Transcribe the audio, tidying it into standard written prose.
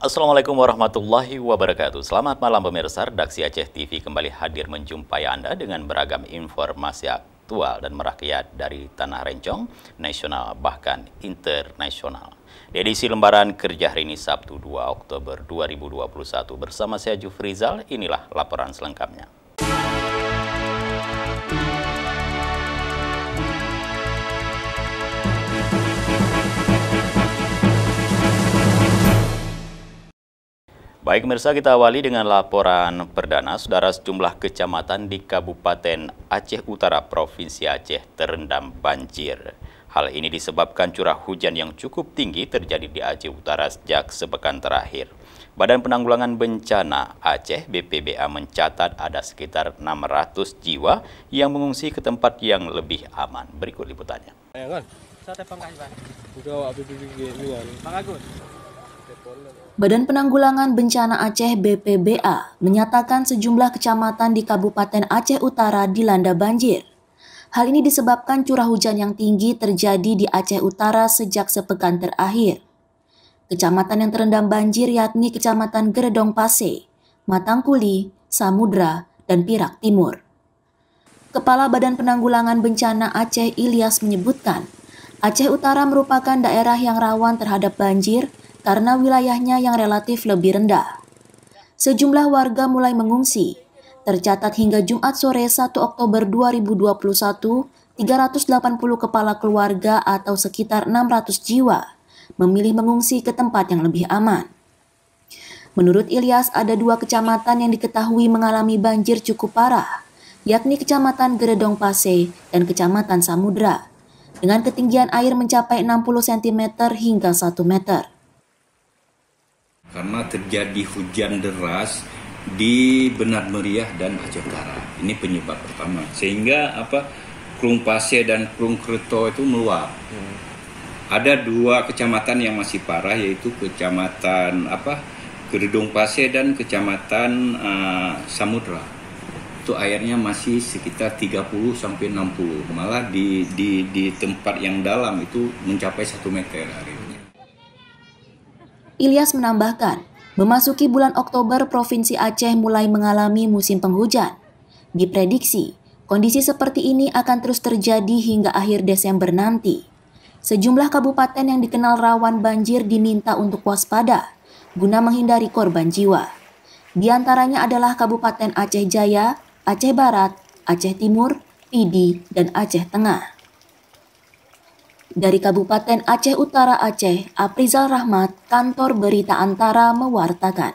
Assalamualaikum warahmatullahi wabarakatuh. Selamat malam pemirsa, redaksi Aceh TV kembali hadir menjumpai Anda dengan beragam informasi aktual dan merakyat dari Tanah Rencong, nasional bahkan internasional. Di edisi lembaran kerja hari ini Sabtu 2 Oktober 2021 bersama saya Jufrizal, inilah laporan selengkapnya. Baik pemirsa, kita awali dengan laporan perdana. Saudara, sejumlah kecamatan di Kabupaten Aceh Utara, Provinsi Aceh terendam banjir. Hal ini disebabkan curah hujan yang cukup tinggi terjadi di Aceh Utara sejak sepekan terakhir. Badan Penanggulangan Bencana Aceh (BPBA) mencatat ada sekitar 600 jiwa yang mengungsi ke tempat yang lebih aman. Berikut liputannya. Badan Penanggulangan Bencana Aceh (BPBA) menyatakan sejumlah kecamatan di Kabupaten Aceh Utara dilanda banjir. Hal ini disebabkan curah hujan yang tinggi terjadi di Aceh Utara sejak sepekan terakhir. Kecamatan yang terendam banjir yakni Kecamatan Geredong Pase, Matangkuli, Samudra, dan Pirak Timur. Kepala Badan Penanggulangan Bencana Aceh Ilyas menyebutkan, Aceh Utara merupakan daerah yang rawan terhadap banjir karena wilayahnya yang relatif lebih rendah. Sejumlah warga mulai mengungsi. Tercatat hingga Jumat sore 1 Oktober 2021, 380 kepala keluarga atau sekitar 600 jiwa memilih mengungsi ke tempat yang lebih aman. Menurut Ilyas, ada 2 kecamatan yang diketahui mengalami banjir cukup parah, yakni Kecamatan Geredong Pase dan Kecamatan Samudra, dengan ketinggian air mencapai 60 cm hingga 1 meter. Karena terjadi hujan deras di Benar Meriah dan Aceh Utara. Ini penyebab pertama. Sehingga Krung Pase dan Krung Kreto itu meluap. Ada 2 kecamatan yang masih parah, yaitu Kecamatan Geredong Pase dan Kecamatan Samudra. Itu airnya masih sekitar 30 sampai 60. Malah di tempat yang dalam itu mencapai 1 meter airnya. Ilyas menambahkan, memasuki bulan Oktober, Provinsi Aceh mulai mengalami musim penghujan. Diprediksi, kondisi seperti ini akan terus terjadi hingga akhir Desember nanti. Sejumlah kabupaten yang dikenal rawan banjir diminta untuk waspada, guna menghindari korban jiwa. Di antaranya adalah Kabupaten Aceh Jaya, Aceh Barat, Aceh Timur, Pidi, dan Aceh Tengah. Dari Kabupaten Aceh Utara Aceh, Aprizal Rahmat, Kantor Berita Antara mewartakan.